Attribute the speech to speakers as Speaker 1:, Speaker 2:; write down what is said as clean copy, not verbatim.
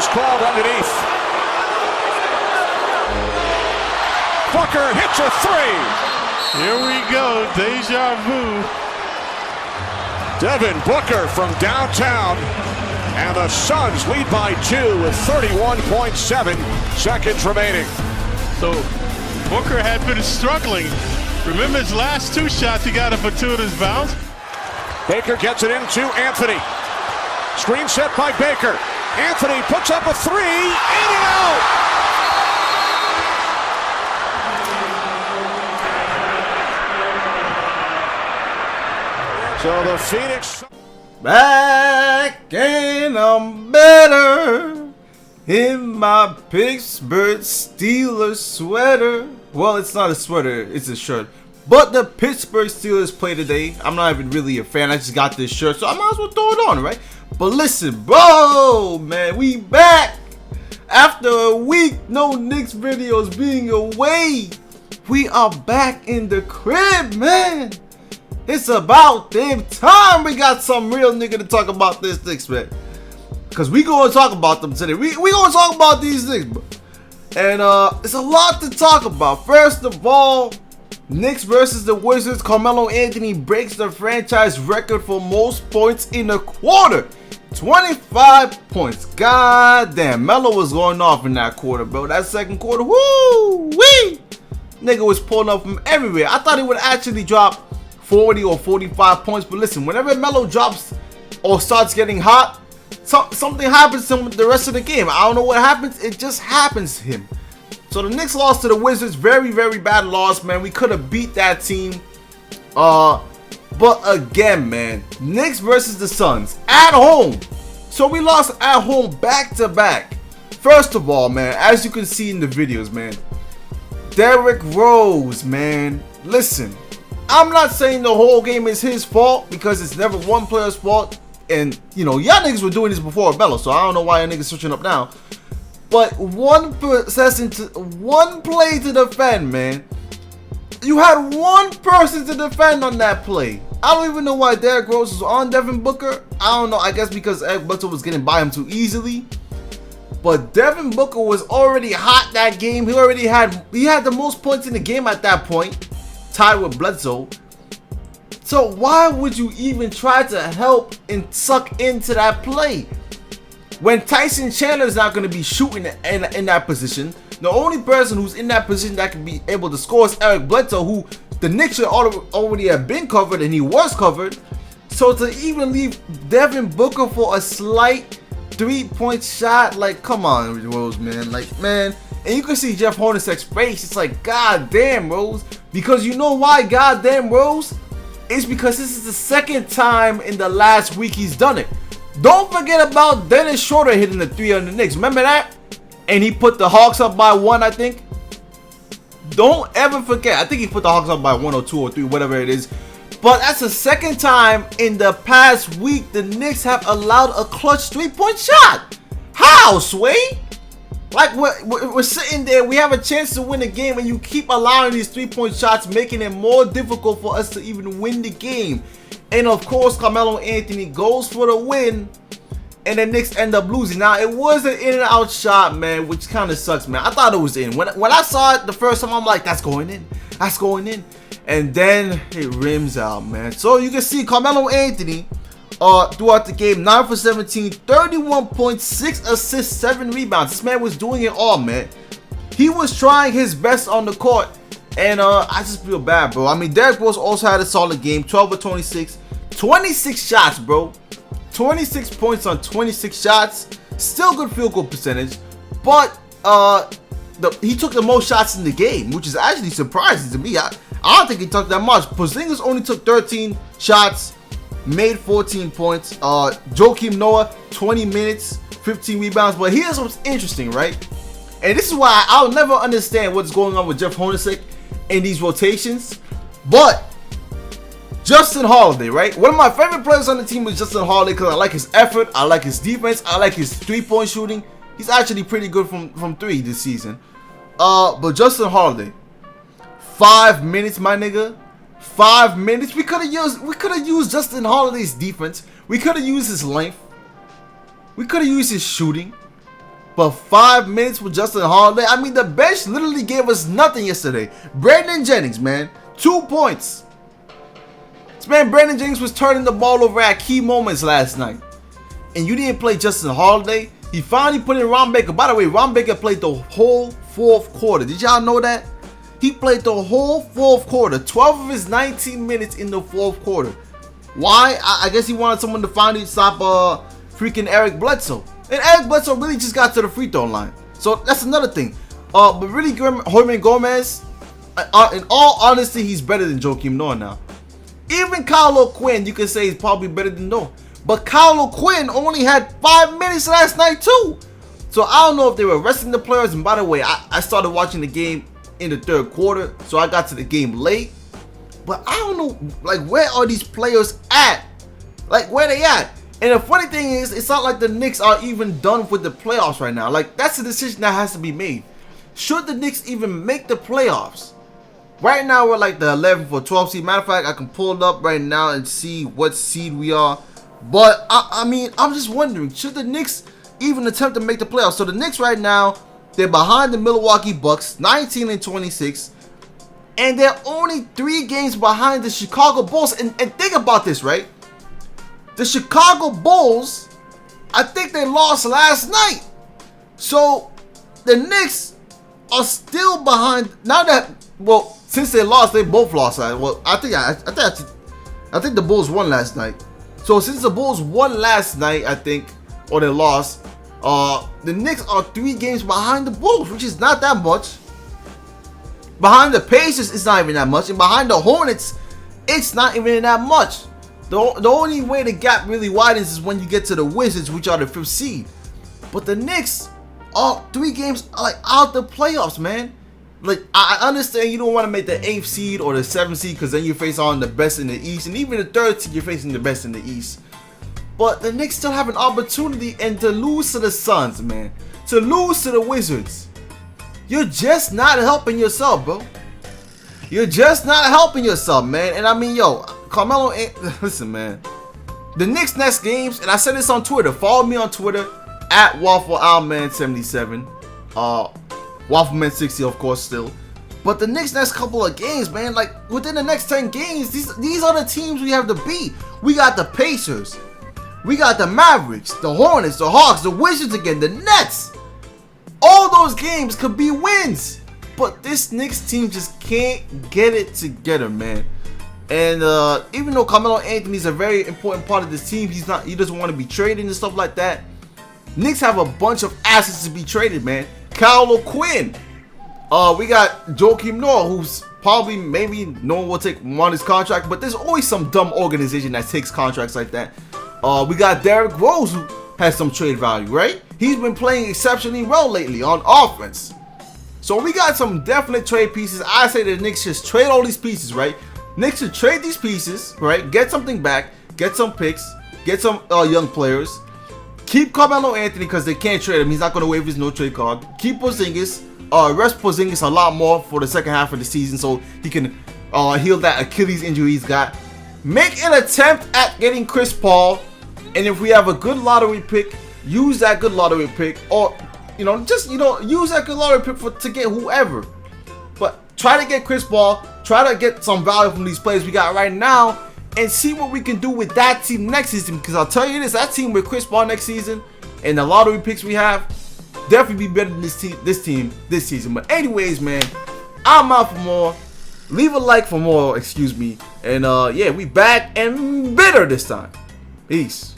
Speaker 1: is called underneath. Booker hits a three.
Speaker 2: Here we go, deja vu.
Speaker 1: Devin Booker from downtown. And the Suns lead by 2 with 31.7 seconds remaining.
Speaker 2: So Booker had been struggling. Remember his last 2 shots, he got a fortuitous bounce.
Speaker 1: Baker gets it into Anthony. Screen set by Baker. Anthony puts up a three, in and out! So the Phoenix...
Speaker 3: Back and I'm better in my Pittsburgh Steelers sweater. Well, it's not a sweater, it's a shirt. But the Pittsburgh Steelers play today. I'm not even really a fan. I just got this shirt, so I might as well throw it on, right? But listen, bro, man, we back. After a week, no Knicks videos being away. We are back in the crib, man. It's about damn time we got some real nigga to talk about this Knicks, man. Because we gonna talk about them today. We gonna talk about these Knicks, bro. And it's a lot to talk about. First of all, Knicks versus the Wizards. Carmelo Anthony breaks the franchise record for most points in a quarter. 25 points. God damn, Melo was going off in that quarter, bro. That second quarter, woo wee. Nigga was pulling up from everywhere. I thought he would actually drop 40 or 45 points, but listen, whenever Melo drops or starts getting hot, something happens to him the rest of the game. I don't know what happens, it just happens to him. So the Knicks lost to the Wizards, very, very bad loss, man. We could have beat that team. But again, man, Knicks versus the Suns at home. So we lost at home back to back. First of all, man, as you can see in the videos, man, Derrick Rose, man, listen. I'm not saying the whole game is his fault because it's never one player's fault. And, you know, y'all niggas were doing this before Melo, so I don't know why y'all niggas switching up now. But one play to defend, man. You had one person to defend on that play. I don't even know why Derrick Rose was on Devin Booker. I don't know. I guess because Eric Bledsoe was getting by him too easily. But Devin Booker was already hot that game. He had the most points in the game at that point, tied with Bledsoe. So why would you even try to help and suck into that play? When Tyson Chandler is not going to be shooting in that position, the only person who's in that position that can be able to score is Eric Bledsoe, who the Knicks should already have been covered, and he was covered. So to even leave Devin Booker for a slight 3-point shot, like, come on, Rose, man. Like, man. And you can see Jeff Hornacek's face. It's like, God damn, Rose. Because you know why, God damn, Rose? It's because this is the second time in the last week he's done it. Don't forget about Dennis Schroeder hitting the 3 on the Knicks. Remember that? And he put the Hawks up by 1, I think. Don't ever forget. I think he put the Hawks up by 1 or 2 or 3, whatever it is. But that's the second time in the past week the Knicks have allowed a clutch 3-point shot. How, Sway? Like, we're sitting there, we have a chance to win the game, and you keep allowing these 3-point shots, making it more difficult for us to even win the game. And of course, Carmelo Anthony goes for the win, and the Knicks end up losing. Now, it was an in and out shot, man, which kind of sucks, man. I thought it was in. When I saw it the first time, I'm like, that's going in. That's going in. And then it rims out, man. So you can see Carmelo Anthony throughout the game, 9 for 17, 31.6 assists, 7 rebounds. This man was doing it all, man. He was trying his best on the court. And I just feel bad, bro. I mean, Derrick Rose also had a solid game, 12 for 26, 26 shots, bro. 26 points on 26 shots. Still good field goal percentage. But he took the most shots in the game, which is actually surprising to me. I don't think he took that much. Porzingis only took 13 shots, made 14 points. Joakim Noah, 20 minutes, 15 rebounds. But here's what's interesting, right? And this is why I'll never understand what's going on with Jeff Hornacek in these rotations. But Justin Holiday, right? One of my favorite players on the team is Justin Holiday because I like his effort, I like his defense, I like his 3-point shooting. He's actually pretty good from 3 this season. But Justin Holiday, 5 minutes, my nigga. 5 minutes. We could have used Justin Holiday's defense. We could have used his length. We could have used his shooting. But 5 minutes with Justin Holiday. I mean, the bench literally gave us nothing yesterday. Brandon Jennings, man, 2 points. This man, Brandon Jennings, was turning the ball over at key moments last night. And you didn't play Justin Holiday. He finally put in Ron Baker. By the way, Ron Baker played the whole fourth quarter. Did y'all know that? He played the whole fourth quarter. 12 of his 19 minutes in the fourth quarter. Why? I guess he wanted someone to finally stop freaking Eric Bledsoe. And Eric Bledsoe really just got to the free throw line. So that's another thing. But really, Herman Gomez, in all honesty, he's better than Joakim Noah now. Even Kyle O'Quinn, you can say, is probably better than Noah. But Kyle O'Quinn only had 5 minutes last night too. So I don't know if they were resting the players. And by the way, I started watching the game in the third quarter. So I got to the game late. But I don't know, like, where are these players at? Like, where they at? And the funny thing is, it's not like the Knicks are even done with the playoffs right now. Like, that's a decision that has to be made. Should the Knicks even make the playoffs? Right now, we're like the 11th or 12th seed. Matter of fact, I can pull it up right now and see what seed we are. But, I mean, I'm just wondering, should the Knicks even attempt to make the playoffs? So, the Knicks right now, they're behind the Milwaukee Bucks, 19-26. And they're only 3 games behind the Chicago Bulls. And think about this, right? The Chicago Bulls, I think they lost last night. So, the Knicks are still behind. Now that, well, since they lost, they both lost. Well, I think the Bulls won last night. So, since the Bulls won last night, I think, or they lost, the Knicks are 3 games behind the Bulls, which is not that much. Behind the Pacers, it's not even that much. And behind the Hornets, it's not even that much. The only way the gap really widens is when you get to the Wizards, which are the 5th seed. But the Knicks are 3 games like out the playoffs, man. Like, I understand you don't want to make the 8th seed or the 7th seed because then you face on the best in the East. And even the 3rd seed, you're facing the best in the East. But the Knicks still have an opportunity, and to lose to the Suns, man. To lose to the Wizards. You're just not helping yourself, bro. You're just not helping yourself, man. And I mean, yo, Carmelo ain't... Listen, man. The Knicks' next games, and I said this on Twitter. Follow me on Twitter at WaffleOutman77. Waffleman60, of course, still. But the Knicks' next couple of games, man, like, within the next 10 games, these are the teams we have to beat. We got the Pacers. We got the Mavericks, the Hornets, the Hawks, the Wizards again, the Nets. All those games could be wins. But this Knicks team just can't get it together, man. And even though Carmelo Anthony is a very important part of this team, he doesn't want to be traded and stuff like that. Knicks have a bunch of assets to be traded, man. Kyle O'Quinn. We got Joakim Noah, who's probably, maybe no one will take on his contract, but there's always some dumb organization that takes contracts like that. We got Derrick Rose, who has some trade value, right? He's been playing exceptionally well lately on offense. So we got some definite trade pieces. I say the Knicks just trade all these pieces, right? Knicks should trade these pieces, right? Get something back, get some picks, get some young players. Keep Carmelo Anthony because they can't trade him. He's not going to waive his no trade card. Keep Porzingis. Rest Porzingis a lot more for the second half of the season so he can heal that Achilles injury he's got. Make an attempt at getting Chris Paul. And if we have a good lottery pick, use that good lottery pick. Or, just use that good lottery pick to get whoever. But try to get Chris Paul. Try to get some value from these players we got right now. And see what we can do with that team next season. Because I'll tell you this, that team with Chris Paul next season and the lottery picks we have, definitely be better than this team this season. But anyways, man, I'm out for more. Leave a like for more, excuse me. And yeah, we back and better this time. Peace.